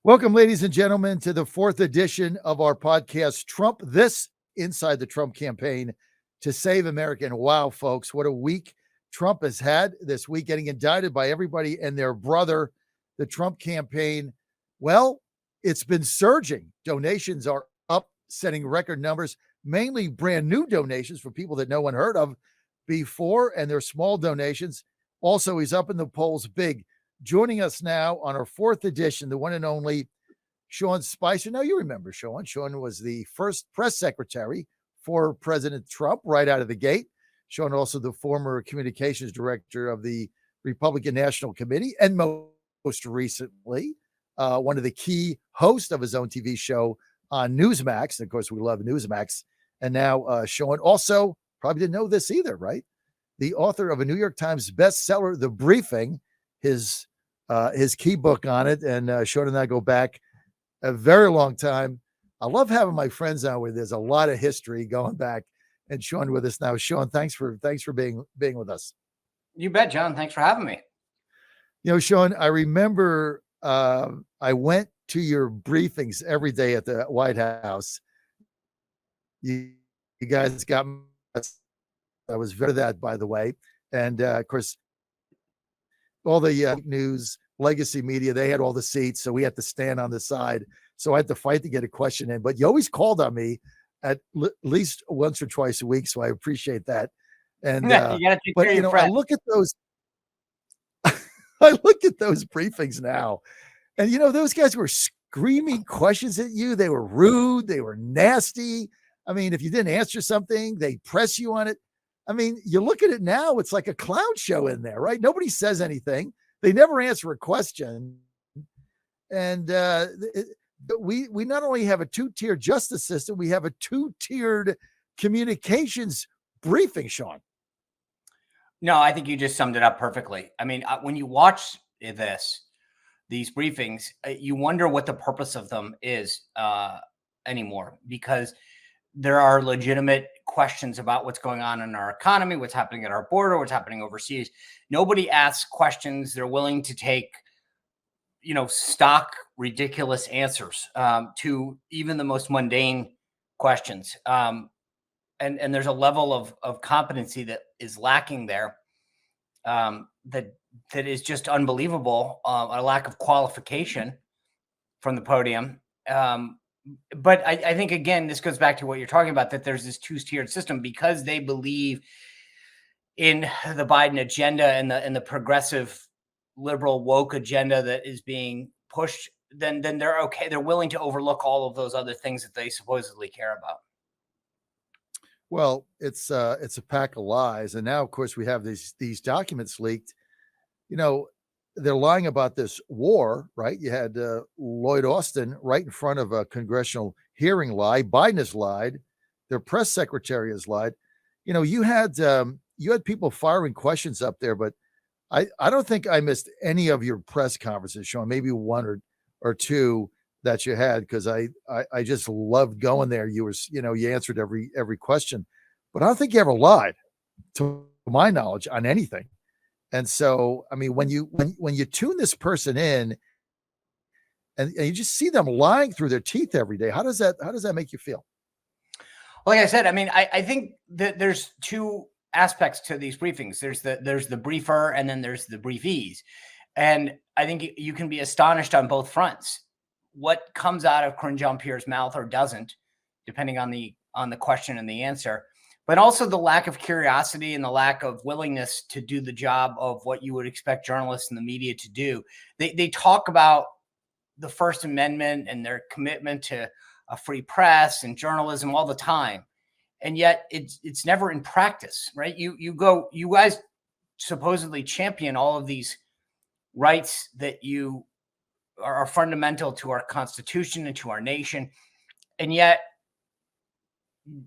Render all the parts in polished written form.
Welcome, ladies and gentlemen, to the fourth edition of our podcast, Trump This, Inside the Trump Campaign to Save America. And wow, folks, what a week Trump has had this week, getting indicted by everybody and their brother. The Trump campaign, well, it's been surging. Donations are up, setting record numbers, mainly brand new donations for people that no one heard of before, and they're small donations. Also, he's up in the polls big. Joining us now on our fourth edition, the one and only Sean Spicer. Now, you remember Sean. Sean was the first press secretary for President Trump right out of the gate. Sean also the former communications director of the Republican National Committee, and most recently, one of the key hosts of his own TV show on Newsmax. And of course, we love Newsmax. And now Sean also probably didn't know this either, right? The author of a New York Times bestseller, The Briefing, his key book on it. And Sean and I go back a very long time. I love having my friends on where there's a lot of history going back, and Sean with us now. Sean, thanks for being with us. You bet, John. Thanks for having me. You know, Sean, I remember I went to your briefings every day at the White House. You guys got me. I was very that, by the way. And of course, all the news, legacy media, they had all the seats. So we had to stand on the side. So I had to fight to get a question in. But you always called on me at least once or twice a week. So I appreciate that. And I look at those. I look at those briefings now, and those guys were screaming questions at you. They were rude. They were nasty. I mean, if you didn't answer something, they press you on it. I mean, you look at it now, it's like a clown show in there, right? Nobody says anything. They never answer a question. And we not only have a two-tiered justice system, we have a two-tiered communications briefing, Sean. No, I think you just summed it up perfectly. I mean, when you watch these briefings, you wonder what the purpose of them is anymore, because there are legitimate questions about what's going on in our economy, what's happening at our border, what's happening overseas. Nobody asks questions. They're willing to take, stock, ridiculous answers to even the most mundane questions. And there's a level of competency that is lacking there that is just unbelievable. A lack of qualification from the podium. But I think, again, this goes back to what you're talking about, that there's this two-tiered system because they believe in the Biden agenda and the progressive liberal woke agenda that is being pushed. Then they're okay. They're willing to overlook all of those other things that they supposedly care about. Well, it's a pack of lies. And now, of course, we have these documents leaked. They're lying about this war, right? You had Lloyd Austin right in front of a congressional hearing lie. Biden has lied. Their press secretary has lied. You had people firing questions up there, but I don't think I missed any of your press conferences, Sean. Maybe one or two that you had, because I just loved going there. You answered every question, but I don't think you ever lied, to my knowledge, on anything. And so, I mean, when you tune this person in and you just see them lying through their teeth every day, how does that make you feel? Like I said, I mean, I think that there's two aspects to these briefings. There's the briefer, and then there's the briefies. And I think you can be astonished on both fronts. What comes out of Karine Jean-Pierre's mouth or doesn't, depending on the question and the answer. But also the lack of curiosity and the lack of willingness to do the job of what you would expect journalists and the media to do. They talk about the First Amendment and their commitment to a free press and journalism all the time. And yet it's never in practice, right? You guys supposedly champion all of these rights that you are fundamental to our Constitution and to our nation. And yet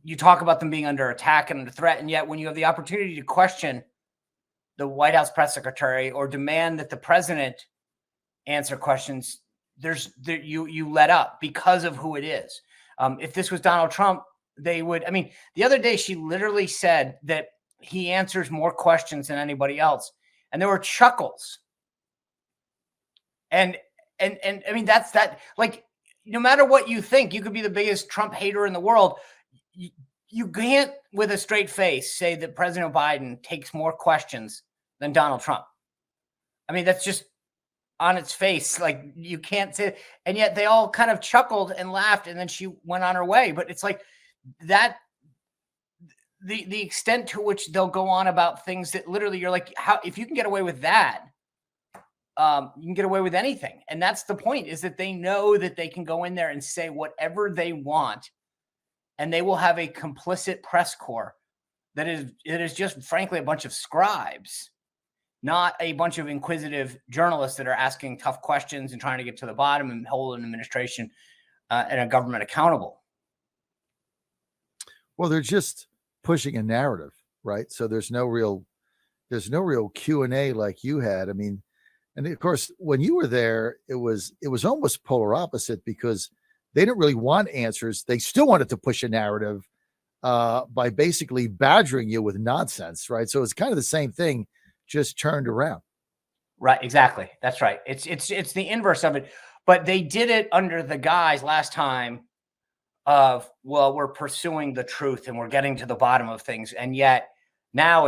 you talk about them being under attack and under threat, and yet when you have the opportunity to question the White House press secretary or demand that the president answer questions, you let up because of who it is. If this was Donald Trump, they would. I mean, the other day she literally said that he answers more questions than anybody else, and there were chuckles. And And I mean, that's that, like, no matter what you think, you could be the biggest Trump hater in the world. You can't, with a straight face, say that President Biden takes more questions than Donald Trump. I mean, that's just on its face. Like, you can't say, and yet they all kind of chuckled and laughed, and then she went on her way. But it's like that, the extent to which they'll go on about things that literally you're like, how, if you can get away with that, you can get away with anything. And that's the point, is that they know that they can go in there and say whatever they want, and they will have a complicit press corps that is just, frankly, a bunch of scribes, not a bunch of inquisitive journalists that are asking tough questions and trying to get to the bottom and hold an administration and a government accountable. Well, they're just pushing a narrative, right? So there's no real Q&A like you had. I mean, and of course, when you were there, it was almost polar opposite, because they didn't really want answers. They still wanted to push a narrative by basically badgering you with nonsense, right? So it's kind of the same thing, just turned around. Right, exactly. That's right. It's the inverse of it. But they did it under the guise last time of, well, we're pursuing the truth and we're getting to the bottom of things. And yet now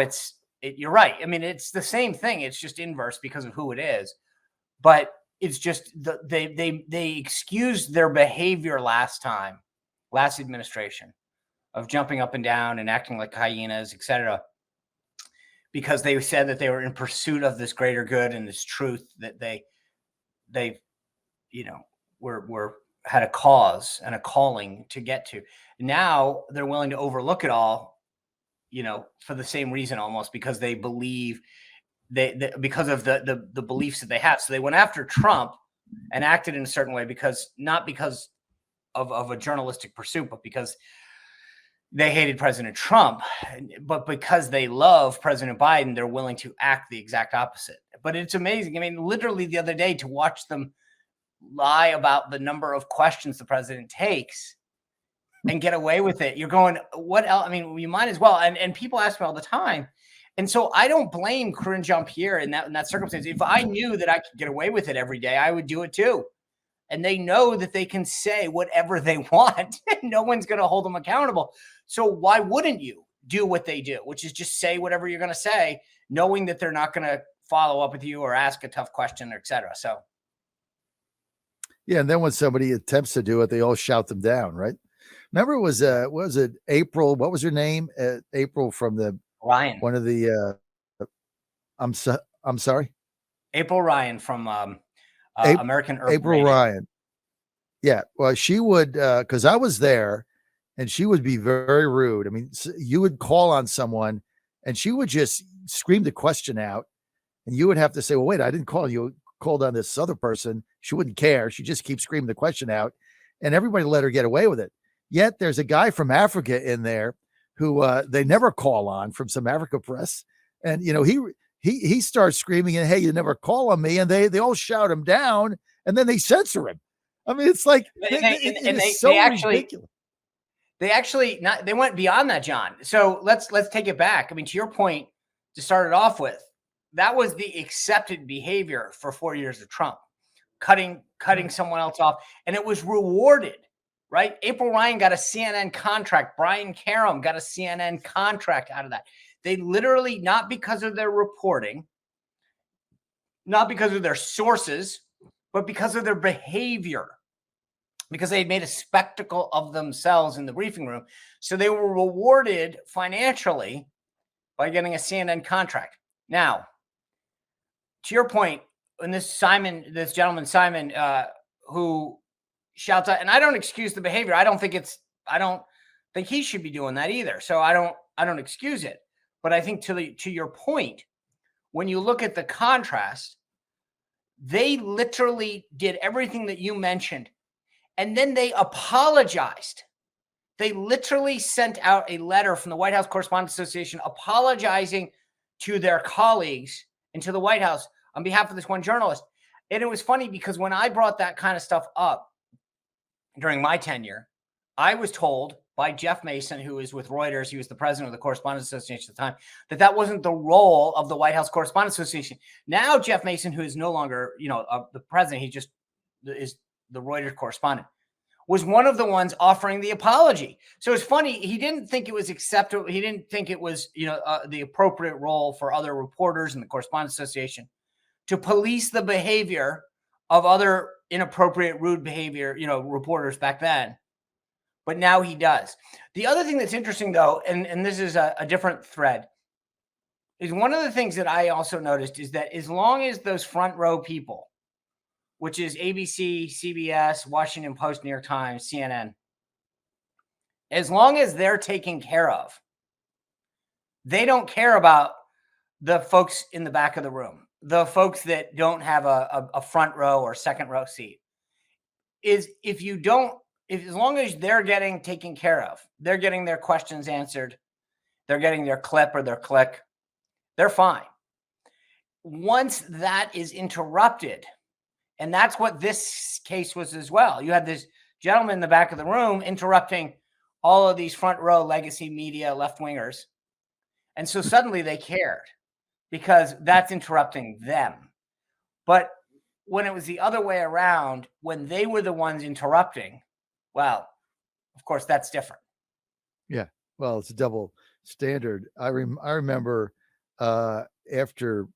you're right. I mean, it's the same thing. It's just inverse because of who it is. But it's just they excused their behavior last administration, of jumping up and down and acting like hyenas, etc., because they said that they were in pursuit of this greater good and this truth that they were had a cause and a calling to get to. Now they're willing to overlook it all, for the same reason, almost, because they believe because of the beliefs that they have. So they went after Trump and acted in a certain way, not because of a journalistic pursuit, but because they hated President Trump. But because they love President Biden, they're willing to act the exact opposite. But it's amazing. I mean, literally the other day, to watch them lie about the number of questions the president takes and get away with it. You're going, what else? I mean, you might as well. And people ask me all the time. And so I don't blame Karine Jean-Pierre in that circumstance. If I knew that I could get away with it every day, I would do it too. And they know that they can say whatever they want. No one's going to hold them accountable. So why wouldn't you do what they do, which is just say whatever you're going to say, knowing that they're not going to follow up with you or ask a tough question, or et cetera. So. Yeah. And then when somebody attempts to do it, they all shout them down, right? Remember, it was it April? What was her name? April from the Ryan. One of the I'm sorry. April Ryan from American Urban April Radio. Ryan. Yeah. Well, she would, because I was there, and she would be very rude. I mean, you would call on someone and she would just scream the question out, and you would have to say, well, wait, I didn't call you. Called on this other person. She wouldn't care. She just keeps screaming the question out, and everybody let her get away with it. Yet there's a guy from Africa in there who they never call on, from some Africa press. And, he starts screaming, and, hey, you never call on me. And they all shout him down, and then they censor him. I mean, it's like, it's so ridiculous. They went beyond that, John. So let's take it back. I mean, to your point, to start it off with, that was the accepted behavior for 4 years of Trump, cutting someone else off, and it was rewarded, right? April Ryan got a CNN contract. Brian Karem got a CNN contract out of that. They literally, not because of their reporting, not because of their sources, but because of their behavior, because they had made a spectacle of themselves in the briefing room. So they were rewarded financially by getting a CNN contract. Now, to your point, when this gentleman Simon, who shouts out, and I don't excuse the behavior. I don't think he should be doing that either. So I don't excuse it. But I think to your point, when you look at the contrast, they literally did everything that you mentioned, and then they apologized. They literally sent out a letter from the White House Correspondents Association apologizing to their colleagues and to the White House on behalf of this one journalist. And it was funny, because when I brought that kind of stuff up during my tenure, I was told by Jeff Mason, who is with Reuters, he was the president of the Correspondents Association at the time, that wasn't the role of the White House Correspondents Association. Now, Jeff Mason, who is no longer, the president, he just is the Reuters correspondent, was one of the ones offering the apology. So it's funny. He didn't think it was acceptable. He didn't think it was, the appropriate role for other reporters in the Correspondents Association to police the behavior of other inappropriate, rude behavior, reporters back then. But now he does. The other thing that's interesting, though, and this is a different thread, is one of the things that I also noticed is that as long as those front row people, which is ABC, CBS, Washington Post, New York Times, CNN, as long as they're taken care of, they don't care about the folks in the back of the room, the folks that don't have a front row or second row seat. As long as they're getting taken care of, they're getting their questions answered, they're getting their clip or their click, they're fine. Once that is interrupted, and that's what this case was as well. You had this gentleman in the back of the room interrupting all of these front row legacy media left-wingers. And so suddenly they cared because that's interrupting them. But when it was the other way around, when they were the ones interrupting, well, of course, that's different. Yeah. Well, it's a double standard. I remember after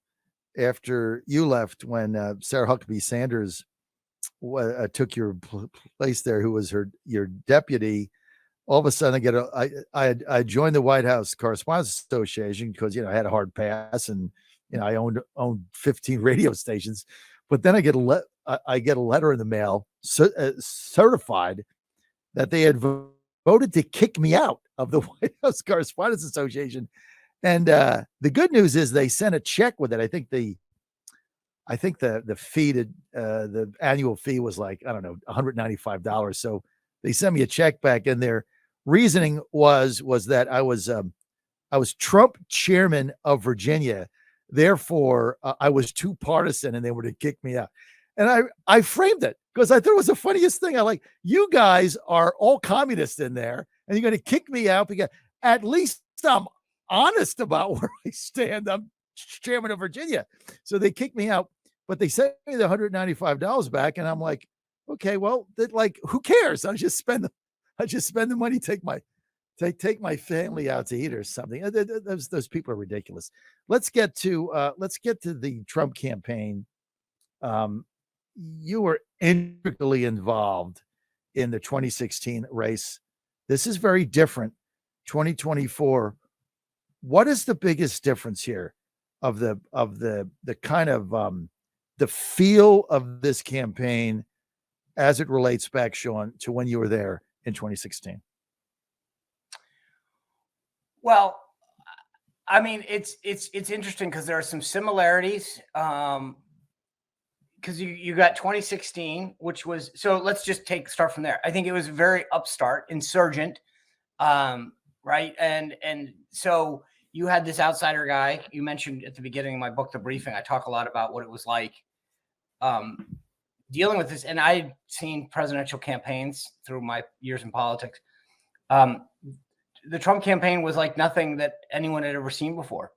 you left, when Sarah Huckabee Sanders took your place there, who was your deputy, all of a sudden I joined the White House Correspondents Association because, I had a hard pass and, I owned 15 radio stations, but then I get a letter in the mail certified that they had voted to kick me out of the White House Correspondents Association. And the good news is they sent a check with it. I think the fee the annual fee was like, I don't know, $195. So they sent me a check back, and their reasoning was that I was Trump chairman of Virginia. Therefore, I was too partisan and they were to kick me out. And I framed it because I thought it was the funniest thing. I like, you guys are all communists in there and you're going to kick me out because at least I'm honest about where I stand. I'm chairman of Virginia. So they kicked me out, but they sent me the $195 back. And I'm like, okay, well, who cares? I just spend the money, take my family out to eat or something. Those people are ridiculous. Let's get to the Trump campaign. You were integrally involved in the 2016 race. This is very different. 2024. What is the biggest difference here of the kind of the feel of this campaign as it relates back, Sean, to when you were there in 2016? Well, I mean, it's interesting because there are some similarities. Because you got 2016, which was, so let's just start from there. I think it was very upstart, insurgent, right? And so you had this outsider guy. You mentioned at the beginning of my book, The Briefing, I talk a lot about what it was like dealing with this. And I'd seen presidential campaigns through my years in politics. The Trump campaign was like nothing that anyone had ever seen before.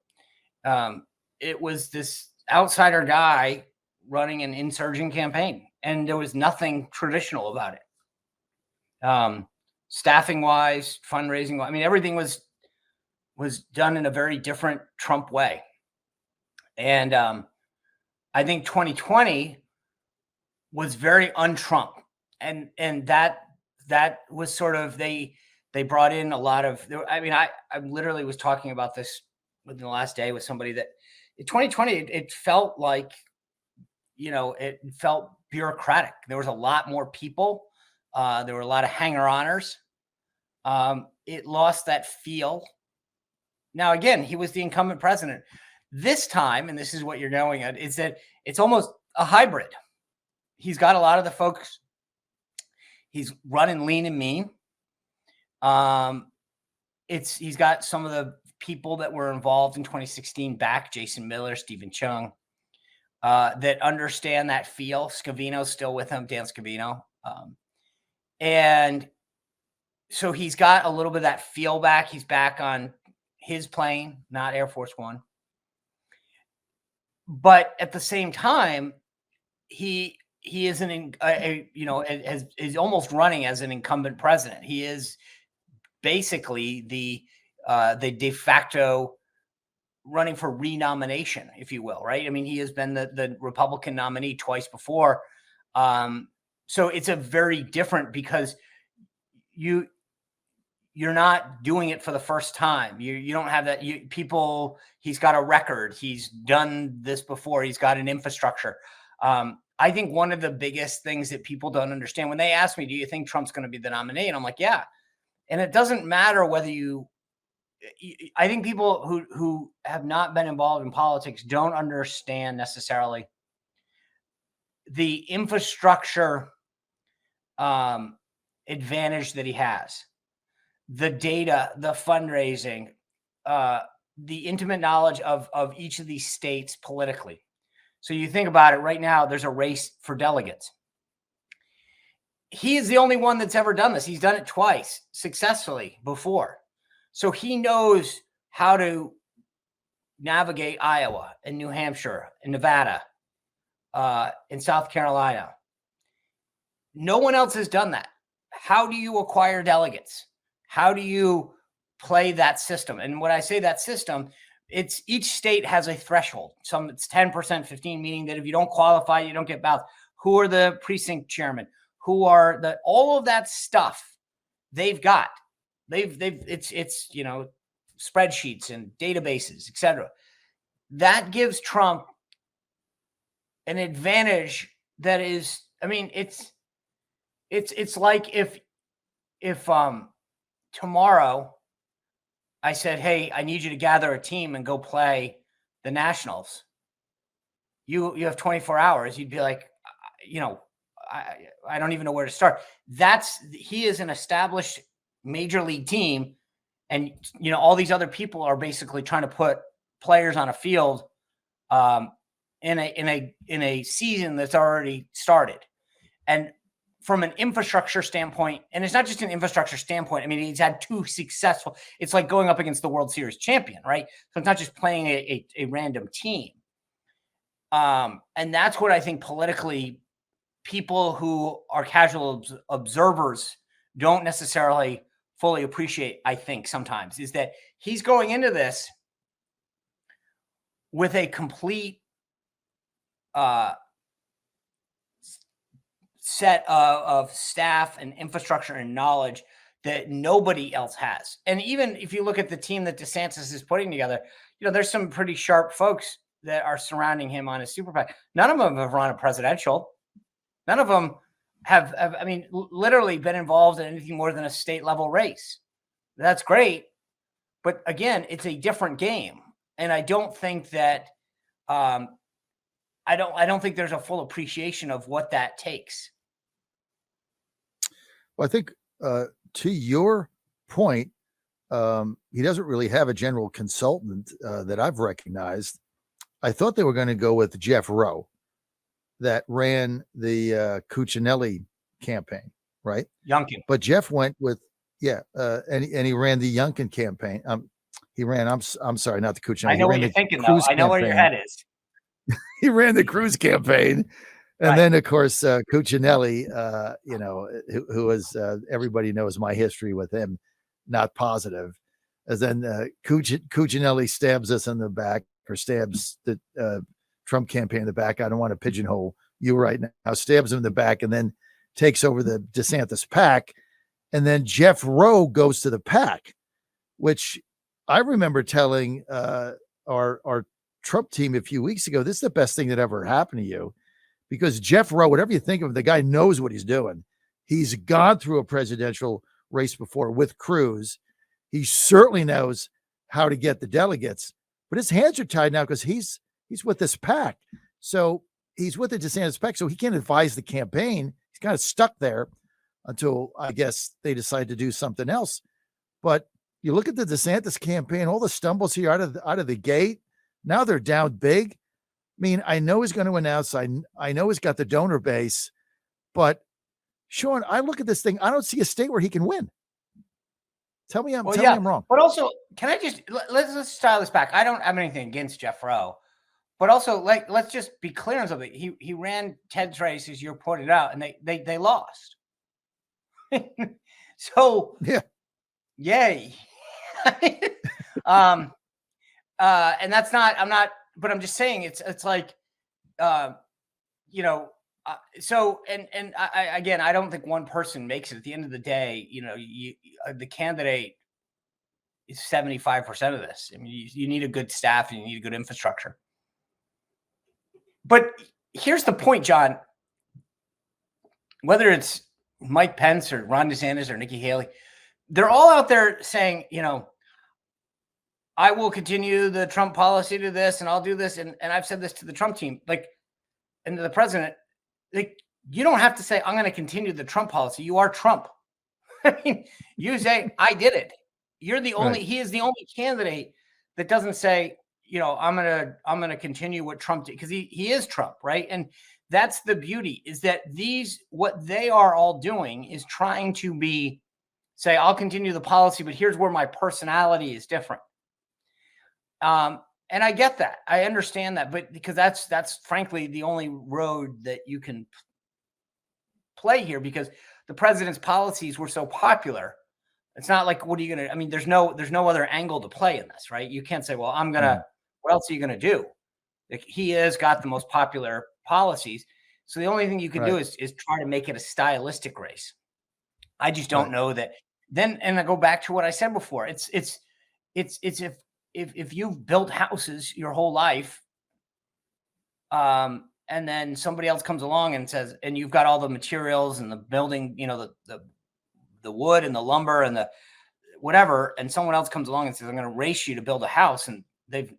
It was this outsider guy running an insurgent campaign, and there was nothing traditional about it. Staffing wise, fundraising, I mean, everything was done in a very different Trump way. And I think 2020 was very un-Trump. And that was sort of, they brought in a lot of, I mean, I literally was talking about this within the last day with somebody that in 2020, it felt like, it felt bureaucratic. There was a lot more people. There were a lot of hanger-oners. It lost that feel. Now, again, he was the incumbent president. This time, and this is what you're going at, is that it's almost a hybrid. He's got a lot of the folks. He's running lean and mean. He's got some of the people that were involved in 2016 back, Jason Miller, Stephen Chung, that understand that feel. Scavino's still with him, Dan Scavino. And so he's got a little bit of that feel back. He's back on his plane, not Air Force One. But at the same time, he he is is almost running as an incumbent president. He is basically the de facto running for renomination, if you will, right? I mean, he has been the Republican nominee twice before. So it's a very different, because you're not doing it for the first time. You don't have that. He's got a record. He's done this before. He's got an infrastructure. I think one of the biggest things that people don't understand when they ask me, do you think Trump's going to be the nominee? And I'm like, yeah. And it doesn't matter whether I think people who have not been involved in politics don't understand necessarily the infrastructure advantage that he has, the data, the fundraising, the intimate knowledge of each of these states politically. So you think about it right now, there's a race for delegates. He is the only one that's ever done this. He's done it twice successfully before. So he knows how to navigate Iowa and New Hampshire and Nevada and South Carolina. No one else has done that. How do you acquire delegates? How do you play that system? And when I say that system, it's each state has a threshold. Some it's 10%, 15, meaning that if you don't qualify, you don't get ballots. Who are the precinct chairmen? Who are all of that stuff they've got. It's spreadsheets and databases, etc. That gives Trump an advantage that is, I mean, it's like if tomorrow I said, hey, I need you to gather a team and go play the Nationals. You have 24 hours. You'd be like, I don't even know where to start. He is an established major league team. And, all these other people are basically trying to put players on a field in a season that's already started. And from an infrastructure standpoint, and it's not just an infrastructure standpoint. I mean, he's had two successful. It's like going up against the World Series champion, right? So it's not just playing a random team. And that's what I think politically people who are casual observers don't necessarily fully appreciate, I think sometimes, is that he's going into this with a complete set of staff and infrastructure and knowledge that nobody else has. And even if you look at the team that DeSantis is putting together, there's some pretty sharp folks that are surrounding him on his super PAC. None of them have run a presidential. None of them have literally been involved in anything more than a state level race. That's great. But again, it's a different game. And I don't think that, I don't think there's a full appreciation of what that takes. Well, I think to your point, he doesn't really have a general consultant that I've recognized. I thought they were going to go with Jeff Rowe that ran the Cuccinelli campaign, right? Youngkin. But Jeff went with, and he ran the Youngkin campaign. He ran, I'm sorry, not the Cuccinelli. I know what you're thinking, though. I know where your head is. He ran the Cruz campaign. And right. Then, of course, Cuccinelli, who was, everybody knows my history with him, not positive. As then Cuccinelli stabs us in the back, or stabs the Trump campaign in the back. I don't want to pigeonhole you right now. Stabs him in the back and then takes over the DeSantis PAC. And then Jeff Rowe goes to the PAC, which I remember telling our Trump team a few weeks ago, this is the best thing that ever happened to you, because Jeff Rowe, whatever you think of him, the guy knows what he's doing. He's gone through a presidential race before with Cruz. He certainly knows how to get the delegates, but his hands are tied now because he's with this PAC. So he's with the DeSantis PAC, so he can't advise the campaign. He's kind of stuck there until, I guess, they decide to do something else. But you look at the DeSantis campaign, all the stumbles here out of the gate. Now they're down big. I mean, I know he's going to announce. I know he's got the donor base, but Sean, I look at this thing. I don't see a state where he can win. Tell me I'm wrong. But also, can I just let's dial this back? I don't have anything against Jeff Rowe, But also, like, let's just be clear on something. He ran Ted's race, as you pointed out, and they lost. So Yeah. yay. And that's not, but I'm just saying it's like, you know, so, and I, again, I don't think one person makes it. At the end of the day, you know, the candidate is 75% of this. I mean, you need a good staff and you need a good infrastructure. But here's the point, John. Whether it's Mike Pence or Ron DeSantis or Nikki Haley, they're all out there saying, you know, I will continue the Trump policy to this, and I'll do this. And I've said this to the Trump team, like, and to the president, like, you don't have to say, I'm going to continue the Trump policy. You are Trump. I mean, you say, I did it. You're the only, he is the only candidate that doesn't say, you know, I'm going to continue what Trump did, because he is Trump. Right. And that's the beauty, is that what they are all doing is trying to say, I'll continue the policy, but here's where my personality is different. And I get that. I understand that, but because that's frankly the only road that you can play here, because the president's policies were so popular. It's not like, what are you going to, I mean, there's no other angle to play in this, right? You can't say, well, what else are you going to do? Like, he has got the most popular policies. So the only thing you can do is try to make it a stylistic race. I just don't know that then. And I go back to what I said before. It's if you've built houses your whole life, and then somebody else comes along and says, and you've got all the materials and the building, you know, the wood and the lumber and the whatever, and someone else comes along and says, I'm going to race you to build a house, and they've,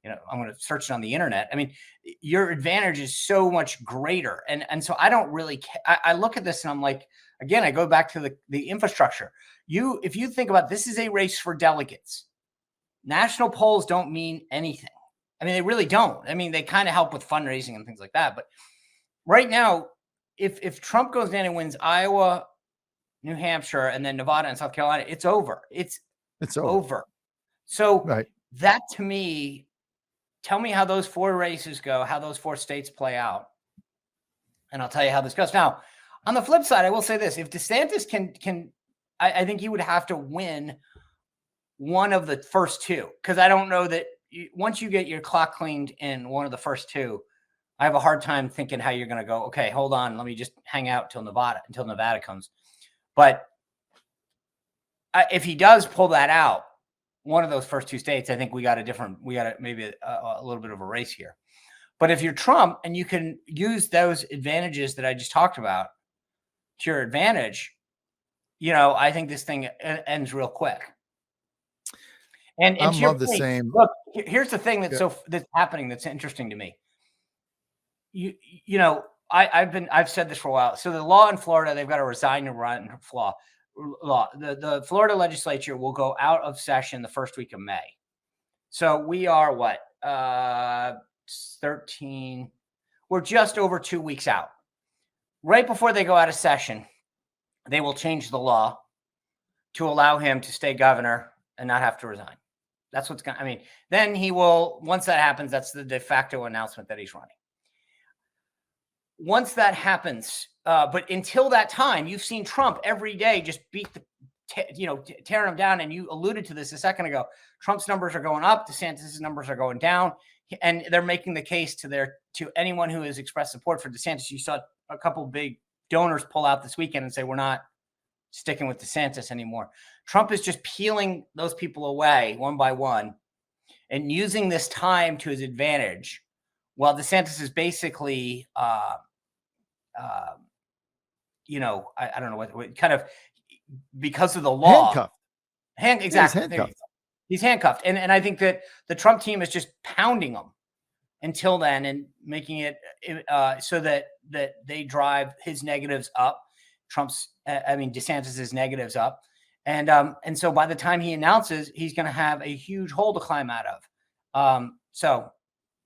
you know, I'm going to search it on the internet. I mean, your advantage is so much greater. And so I don't really, I look at this and I'm like, again, I go back to the infrastructure. If you think about, this is a race for delegates. National polls don't mean anything. I mean, they really don't. I mean, they kind of help with fundraising and things like that. But right now, if Trump goes in and wins Iowa, New Hampshire, and then Nevada and South Carolina, it's over. It's over. So that, to me, tell me how those 4 races go, how those 4 states play out, and I'll tell you how this goes. Now, on the flip side, I will say this: if DeSantis can, I think he would have to win one of the first 2, because I don't know that once you get your clock cleaned in one of the first 2, I have a hard time thinking how you're going to go, okay, hold on, let me just hang out until Nevada comes. But if he does pull that out, one of those first 2 states, I think we got maybe a little bit of a race here. But if you're Trump and you can use those advantages that I just talked about to your advantage, you know, I think this thing ends real quick. And I'm of the same. Look, here's the thing that's happening that's interesting to me. You know, I've said this for a while. So the law in Florida, they've got to resign to run law. The Florida legislature will go out of session the first week of May. So we are 13. We're just over 2 weeks out. Right before they go out of session, they will change the law to allow him to stay governor and not have to resign. That's what's going to, I mean, then he will, once that happens, that's the de facto announcement that he's running. Once that happens, but until that time, you've seen Trump every day just beat tearing him down. And you alluded to this a second ago. Trump's numbers are going up. DeSantis' numbers are going down. And they're making the case to anyone who has expressed support for DeSantis. You saw a couple big donors pull out this weekend and say, we're not sticking with DeSantis anymore. Trump is just peeling those people away one by one and using this time to his advantage, while DeSantis is basically, you know, I don't know what kind of, because of the law. Handcuffed. Exactly. He's handcuffed. And I think that the Trump team is just pounding him until then and making it so that they drive his negatives up. DeSantis's negatives up. And so by the time he announces, he's going to have a huge hole to climb out of. So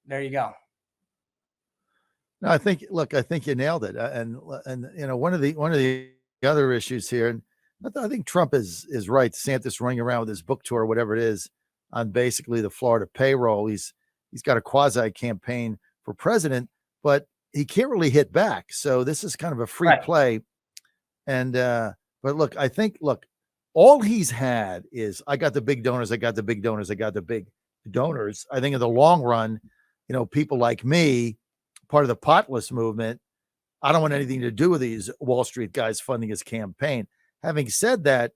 there you go. No, I think you nailed it. And you know, one of the other issues here, and I think Trump is right. DeSantis running around with his book tour, whatever it is, on basically the Florida payroll. He's he's got a quasi campaign for president, but he can't really hit back. So this is kind of a free play. And but look, I think all he's had is I got the big donors, I got the big donors, I got the big donors. I think in the long run, people like me, part of the potless movement, I don't want anything to do with these Wall Street guys funding his campaign. Having said that,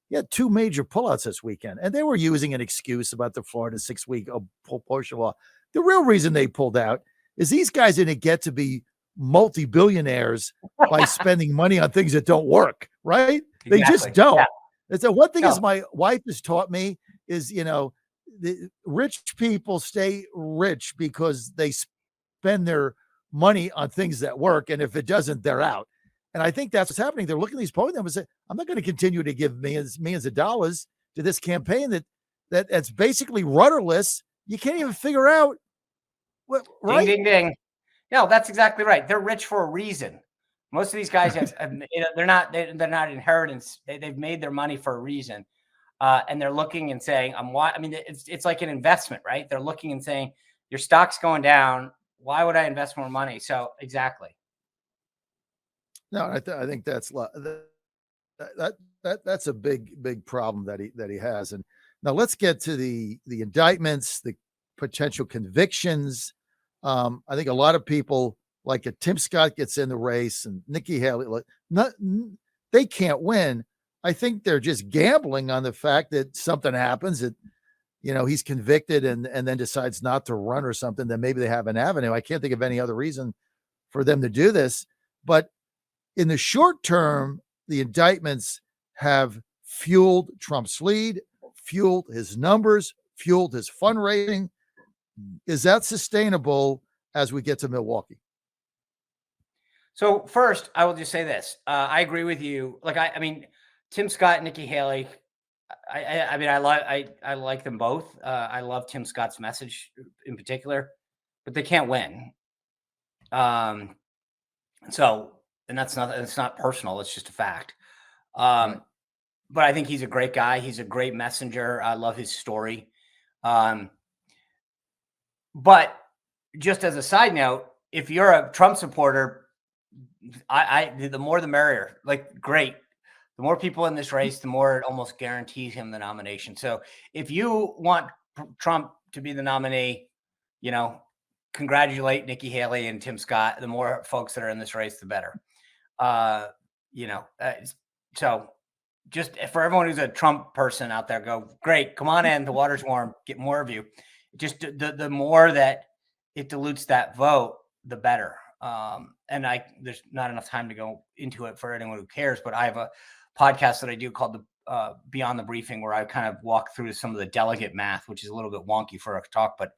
he had 2 major pullouts this weekend, and they were using an excuse about the Florida 6-week abortion law. The real reason they pulled out is these guys didn't get to be multi-billionaires by spending money on things that don't work, right? Exactly. They just don't. Yeah. And so one thing is my wife has taught me is, the rich people stay rich because they spend their money on things that work. And if it doesn't, they're out. And I think that's what's happening. They're looking at these podiums and say, I'm not going to continue to give millions of dollars to this campaign that's basically rudderless. You can't even figure out what, right? Ding, ding, ding. No, that's exactly right. They're rich for a reason. Most of these guys have they're not inheritance. They've made their money for a reason. And they're looking and saying, it's like an investment, right? They're looking and saying, your stock's going down. Why would I invest more money? So exactly. No, I think that's a big problem that he has. And now let's get to the indictments, the potential convictions. I think a lot of people like Tim Scott gets in the race and Nikki Haley, they can't win. I think they're just gambling on the fact that something happens that, he's convicted and then decides not to run or something, then maybe they have an avenue. I can't think of any other reason for them to do this. But in the short term, the indictments have fueled Trump's lead, fueled his numbers, fueled his fundraising. Is that sustainable as we get to Milwaukee? So first, I will just say this. I agree with you. Tim Scott and Nikki Haley, I like them both. I love Tim Scott's message in particular, but they can't win. And it's not personal. It's just a fact. But I think he's a great guy. He's a great messenger. I love his story. But just as a side note, if you're a Trump supporter, the more the merrier. Great. The more people in this race, the more it almost guarantees him the nomination. So if you want Trump to be the nominee, congratulate Nikki Haley and Tim Scott. The more folks that are in this race, the better. So just for everyone who's a Trump person out there, go, great, come on in. The water's warm. Get more of you. Just the more that it dilutes that vote, the better. And there's not enough time to go into it for anyone who cares, but I have a podcast that I do called the Beyond the Briefing, where I kind of walk through some of the delegate math, which is a little bit wonky for a talk, but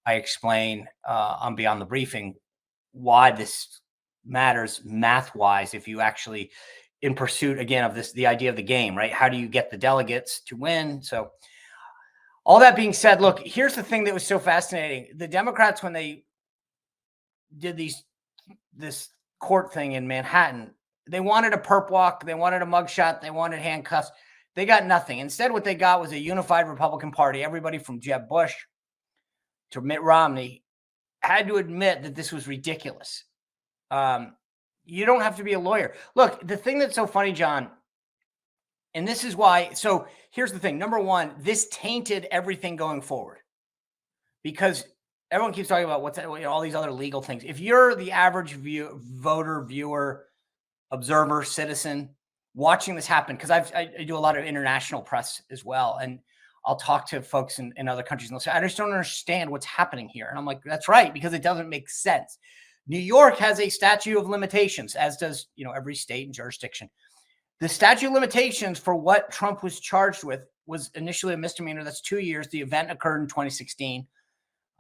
I explain on Beyond the Briefing why this matters math-wise if you actually in pursuit, again, of the idea of the game, right? How do you get the delegates to win? So all that being said, look, here's the thing that was so fascinating. The Democrats, when they did this court thing in Manhattan, they wanted a perp walk, they wanted a mugshot, they wanted handcuffs. They got nothing. Instead, what they got was a unified Republican Party. Everybody from Jeb Bush to Mitt Romney had to admit that this was ridiculous. You don't have to be a lawyer. Look, the thing that's so funny, John, and this is why. So here's the thing. Number one, this tainted everything going forward because everyone keeps talking about all these other legal things. If you're the average voter, viewer, observer, citizen watching this happen, because I do a lot of international press as well, and I'll talk to folks in other countries and they'll say, I just don't understand what's happening here. And I'm like, that's right, because it doesn't make sense. New York has a statute of limitations, as does every state and jurisdiction. The statute of limitations for what Trump was charged with was initially a misdemeanor. That's 2 years. The event occurred in 2016.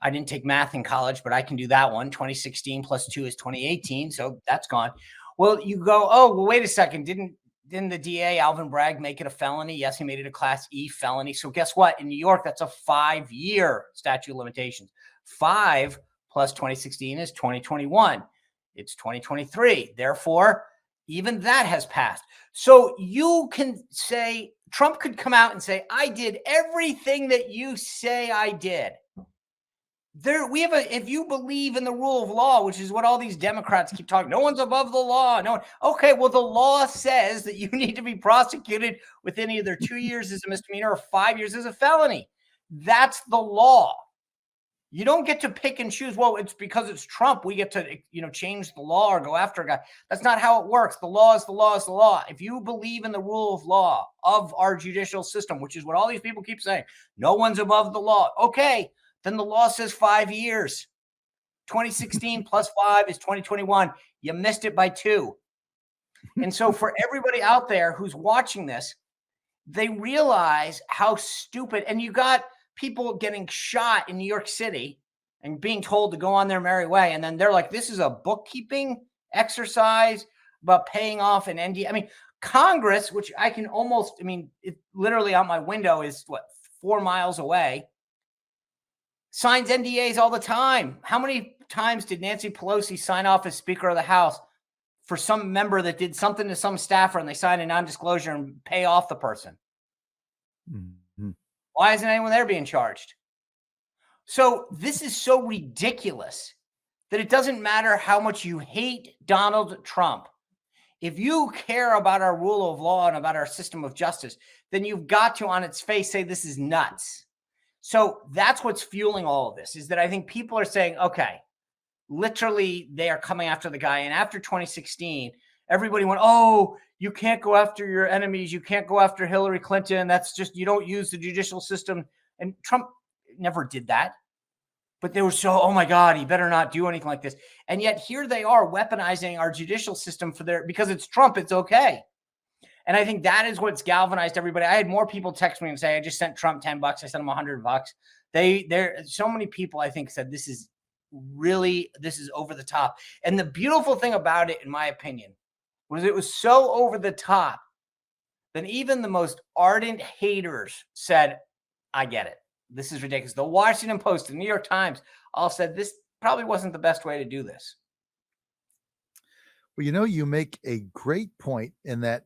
I didn't take math in college, but I can do that one. 2016 plus 2 is 2018. So that's gone. Well, you go, oh, well, wait a second. Didn't the DA, Alvin Bragg, make it a felony? Yes, he made it a Class E felony. So guess what? In New York, that's a 5-year statute of limitations. 5 plus 2016 is 2021. It's 2023. Therefore, even that has passed. So you can say, Trump could come out and say, I did everything that you say I did. if you believe in the rule of law, which is what all these Democrats keep talking, no one's above the law. No one. Okay, well, the law says that you need to be prosecuted within either 2 years as a misdemeanor or 5 years as a felony. That's the law. You don't get to pick and choose. Well, it's because it's Trump, we get to, change the law or go after a guy. That's not how it works. The law is the law is the law. If you believe in the rule of law of our judicial system, which is what all these people keep saying, no one's above the law. Okay, then the law says 5 years. 2016 plus 5 is 2021. You missed it by 2. And so for everybody out there who's watching this, they realize how stupid, and you got people getting shot in New York City and being told to go on their merry way. And then they're like, this is a bookkeeping exercise about paying off an NDA. I mean, Congress, which I can almost, it literally out my window is 4 miles away, signs NDAs all the time. How many times did Nancy Pelosi sign off as Speaker of the House for some member that did something to some staffer and they sign a non-disclosure and pay off the person? Mm-hmm. Why isn't anyone there being charged? So this is so ridiculous that it doesn't matter how much you hate Donald Trump. If you care about our rule of law and about our system of justice, then you've got to, on its face, say this is nuts. So that's what's fueling all of this, is that I think people are saying, okay, literally they are coming after the guy. And after 2016, everybody went, oh, you can't go after your enemies. You can't go after Hillary Clinton. That's just, you don't use the judicial system. And Trump never did that. But they were so, oh my God, he better not do anything like this. And yet here they are weaponizing our judicial system because it's Trump, it's okay. And I think that is what's galvanized everybody. I had more people text me and say, I just sent Trump $10. I sent him $100. So many people, I think, said this is over the top. And the beautiful thing about it, in my opinion, was it was so over the top that even the most ardent haters said, I get it. This is ridiculous. The Washington Post, the New York Times all said this probably wasn't the best way to do this. Well, you make a great point in that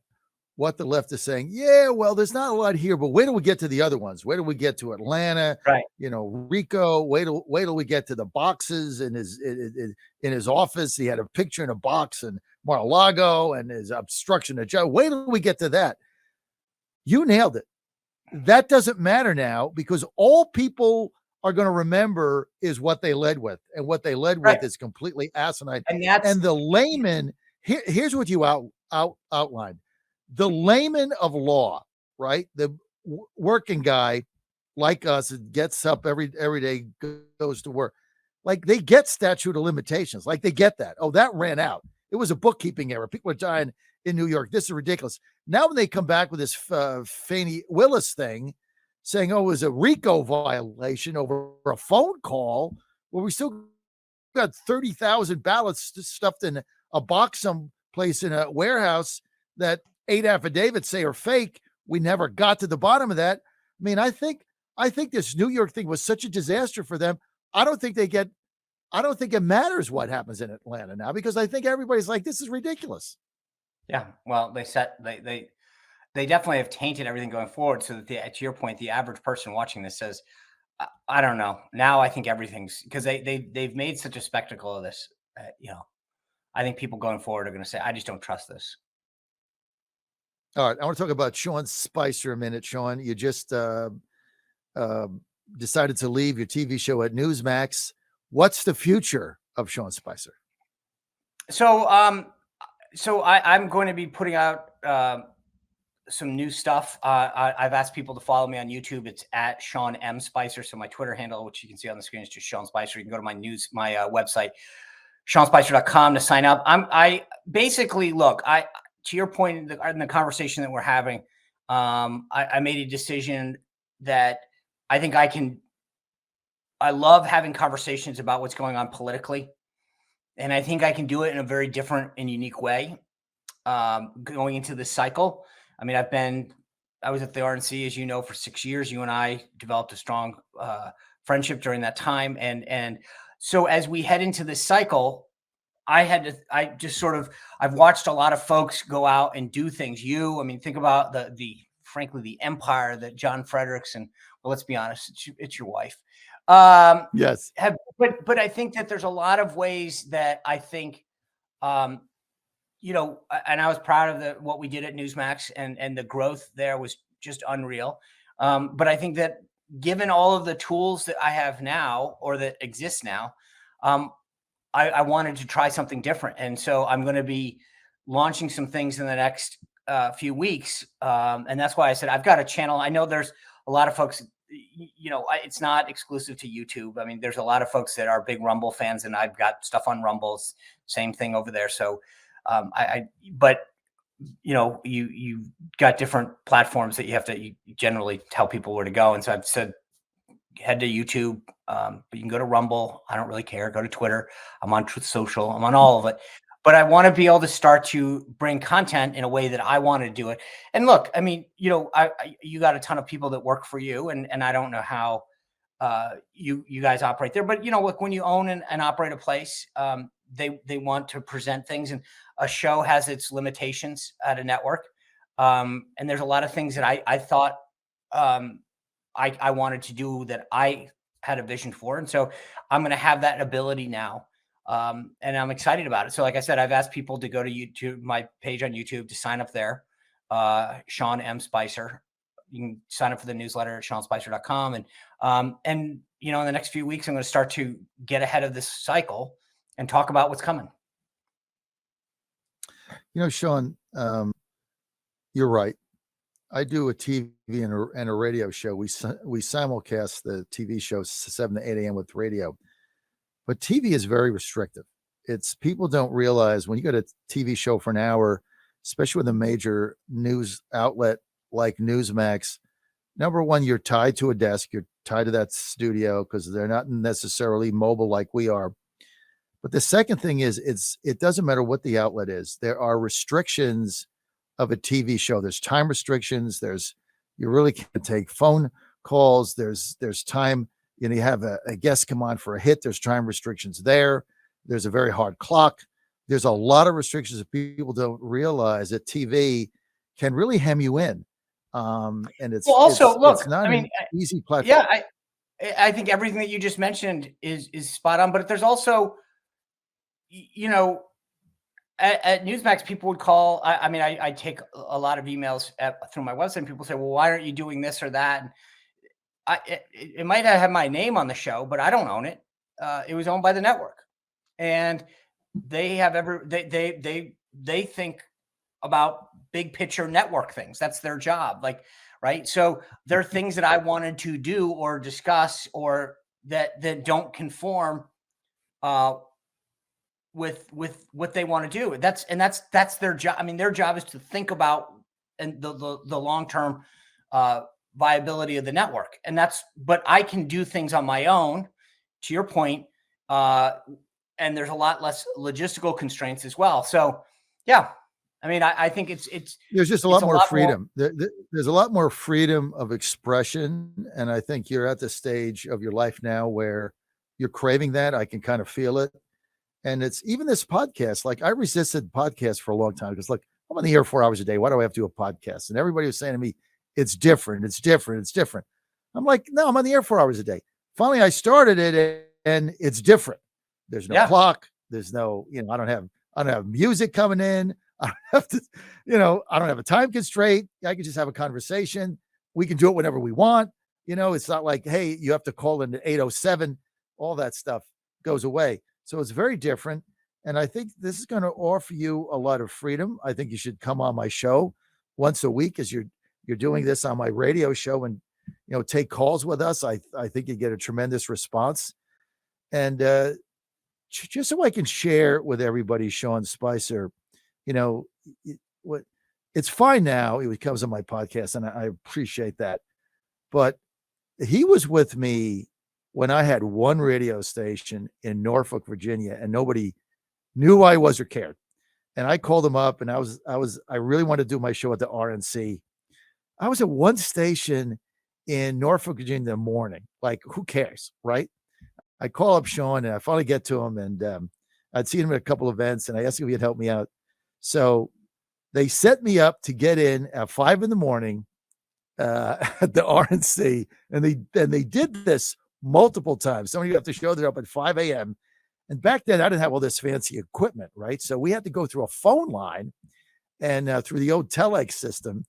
what the left is saying, yeah, well, there's not a lot here, but wait till we get to the other ones. Wait till we get to Atlanta, right? Rico. Wait till we get to the boxes in his office. He had a picture in a box in Mar-a-Lago and his obstruction of justice. Wait till we get to that. You nailed it. That doesn't matter now because all people are going to remember is what they led with, and what they led with is completely asinine. And the layman, here's what you outlined. The layman of law, right? The working guy like us gets up every day, goes to work. Like they get statute of limitations. Like they get that. Oh, that ran out. It was a bookkeeping error. People are dying in New York. This is ridiculous. Now when they come back with this Fani Willis thing saying, oh, it was a RICO violation over a phone call, well, we still got 30,000 ballots stuffed in a box someplace in a warehouse that 8 affidavits say are fake. We never got to the bottom of that. I mean, I think this New York thing was such a disaster for them. I don't think it matters what happens in Atlanta now, because I think everybody's like, this is ridiculous. Yeah. Well, they definitely have tainted everything going forward. So that to your point, the average person watching this says, I don't know. Now I think everything's, because they've made such a spectacle of this. I think people going forward are going to say, I just don't trust this. All right, I want to talk about Sean Spicer a minute. Sean, you just decided to leave your TV show at Newsmax. What's the future of Sean Spicer? So I'm going to be putting out some new stuff. I've asked people to follow me on YouTube. It's at Sean M. Spicer. So my Twitter handle, which you can see on the screen, is just Sean Spicer. You can go to my website, SeanSpicer.com, to sign up. I basically, look, to your point in the conversation that we're having, I made a decision that I think I love having conversations about what's going on politically. And I think I can do it in a very different and unique way going into this cycle. I mean, I was at the RNC, as you know, for 6 years. You and I developed a strong friendship during that time. And so as we head into this cycle, I've watched a lot of folks go out and do things. Think about frankly, the empire that John Fredericks and, well, let's be honest, it's your wife, Yes. But I think that there's a lot of ways that I think, and I was proud of what we did at Newsmax, and the growth there was just unreal. But I think that given all of the tools that I have now, or that exist now, I wanted to try something different. And so I'm going to be launching some things in the next few weeks. And that's why I said I've got a channel. I know there's a lot of folks, it's not exclusive to YouTube. I mean, there's a lot of folks that are big Rumble fans, and I've got stuff on Rumbles, same thing over there. So but you've got different platforms that you generally tell people where to go. And so I've said, head to YouTube, but you can go to Rumble. I don't really care. Go to Twitter. I'm on Truth Social. I'm on all of it. But I want to be able to start to bring content in a way that I want to do it. And look, I mean, you got a ton of people that work for you, and I don't know how you guys operate there. But look, when you own and operate a place, they want to present things, and a show has its limitations at a network. And there's a lot of things that I thought I wanted to do that I had a vision for. And so I'm going to have that ability now. And I'm excited about it. So like I said, I've asked people to go to YouTube, my page on YouTube, to sign up there. Sean M. Spicer. You can sign up for the newsletter at seanspicer.com. And in the next few weeks, I'm going to start to get ahead of this cycle and talk about what's coming. Sean, you're right. I do a TV and a radio show. We simulcast the TV show 7 to 8 a.m. with radio. But TV is very restrictive. People don't realize when you go to a TV show for an hour, especially with a major news outlet like Newsmax, number one, you're tied to a desk. You're tied to that studio because they're not necessarily mobile like we are. But the second thing is it doesn't matter what the outlet is. There are restrictions of a TV show. There's time restrictions. You really can't take phone calls. There's time. You have a guest come on for a hit. There's time restrictions there. There's a very hard clock. There's a lot of restrictions that people don't realize that TV can really hem you in. And it's not an easy platform. Yeah, I think everything that you just mentioned is spot on. But there's also, at Newsmax, people would call. I take a lot of emails through my website, and people say, "Well, why aren't you doing this or that?" And it might have my name on the show, but I don't own it. It was owned by the network, and they have they think about big picture network things. That's their job, right? So there are things that I wanted to do or discuss, or that don't conform with what they want to do. That's their job. I mean, their job is to think about and the long term viability of the network. But I can do things on my own, to your point, and there's a lot less logistical constraints as well. So, yeah, I mean, I think there's just a lot more freedom. There's a lot more freedom of expression, and I think you're at the stage of your life now where you're craving that. I can kind of feel it, and it's even this podcast. Like, I resisted podcasts for a long time because, I'm on the air 4 hours a day. Why do I have to do a podcast? And everybody was saying to me, it's different. It's different. It's different. I'm like, no, I'm on the air 4 hours a day. Finally, I started it, and it's different. There's no clock. There's no, I don't have music coming in. I don't have to, I don't have a time constraint. I can just have a conversation. We can do it whenever we want. It's not like, hey, you have to call in at 8:07. All that stuff goes away. So it's very different. And I think this is going to offer you a lot of freedom. I think you should come on my show once a week as you're doing this on my radio show and, take calls with us. I think you get a tremendous response. And just so I can share with everybody, Sean Spicer, it's fine now. He comes on my podcast, and I appreciate that. But he was with me when I had one radio station in Norfolk, Virginia, and nobody knew I was or cared. And I called him up, and I really wanted to do my show at the RNC. I was at one station in Norfolk, Virginia in the morning. Like, who cares, right? I call up Sean, and I finally get to him, and I'd seen him at a couple events, and I asked him if he'd help me out. So they set me up to get in at 5 a.m. at the RNC, and they did this multiple times. Some of you have to show they're up at 5 a.m. And back then, I didn't have all this fancy equipment, right? So we had to go through a phone line and through the old telex system.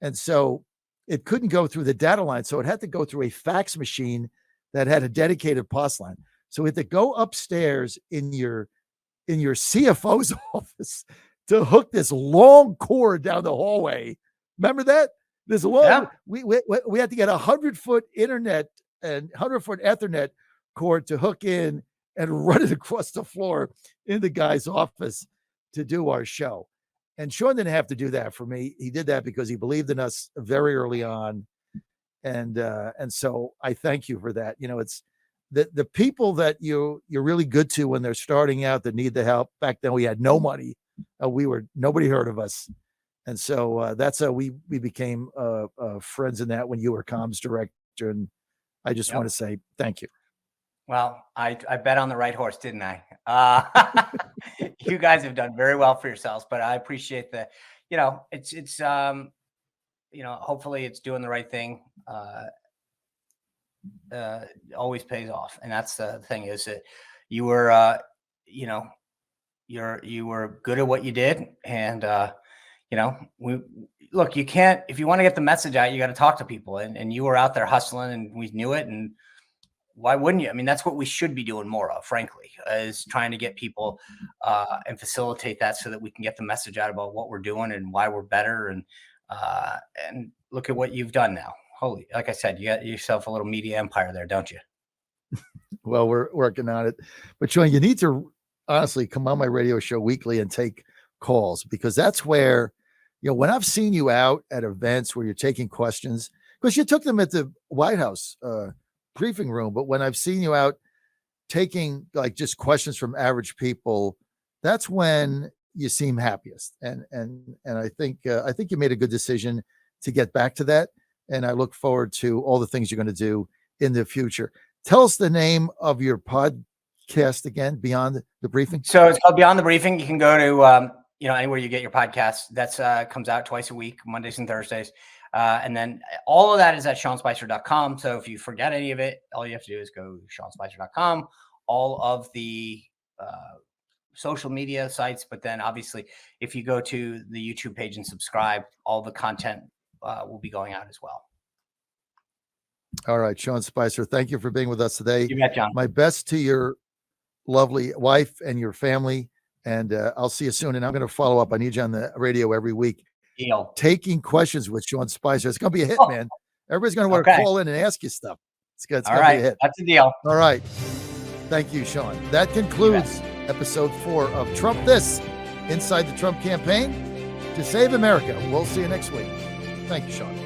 And so it couldn't go through the data line. So it had to go through a fax machine that had a dedicated POS line. So we had to go upstairs in your CFO's office to hook this long cord down the hallway. Remember that? This long, Yeah. we had to get 100-foot internet and 100-foot Ethernet cord to hook in and run it across the floor in the guy's office to do our show. And Sean didn't have to do that for me. He did that because he believed in us very early on. And so I thank you for that. You know, it's the people that you're really good to when they're starting out that need the help. Back then we had no money. Nobody heard of us. And so that's how we became friends in that when you were comms director. And I just want to say thank you. Well, I bet on the right horse, didn't I? You guys have done very well for yourselves, but I appreciate it's hopefully it's doing the right thing. Always pays off. And that's the thing, is that you were, you were good at what you did. And, you can't, if you want to get the message out, you got to talk to people, and you were out there hustling, and we knew it. And why wouldn't you? I mean, that's what we should be doing more of, frankly, is trying to get people and facilitate that so that we can get the message out about what we're doing and why we're better. And look at what you've done now. Holy, like I said, you got yourself a little media empire there, don't you? Well, we're working on it. But Sean, you need to honestly come on my radio show weekly and take calls, because that's where, when I've seen you out at events where you're taking questions, because you took them at the White House briefing room, but when I've seen you out taking like just questions from average people, that's when you seem happiest. And I think you made a good decision to get back to that. And I look forward to all the things you're going to do in the future. Tell us the name of your podcast again, Beyond the Briefing. So it's called Beyond the Briefing. You can go to anywhere you get your podcasts. That's comes out twice a week, Mondays and Thursdays. And then all of that is at SeanSpicer.com. So if you forget any of it, all you have to do is go to SeanSpicer.com. All of the social media sites, but then obviously if you go to the YouTube page and subscribe, all the content will be going out as well. All right, Sean Spicer, thank you for being with us today. You bet, John. My best to your lovely wife and your family, and I'll see you soon. And I'm going to follow up. I need you on the radio every week. Deal. Taking questions with Sean Spicer. It's going to be a hit, man. Everybody's going to want to call in and ask you stuff. It's going to be a hit. That's a deal. All right. Thank you, Sean. That concludes episode 4 of Trump This, Inside the Trump Campaign to Save America. We'll see you next week. Thank you, Sean.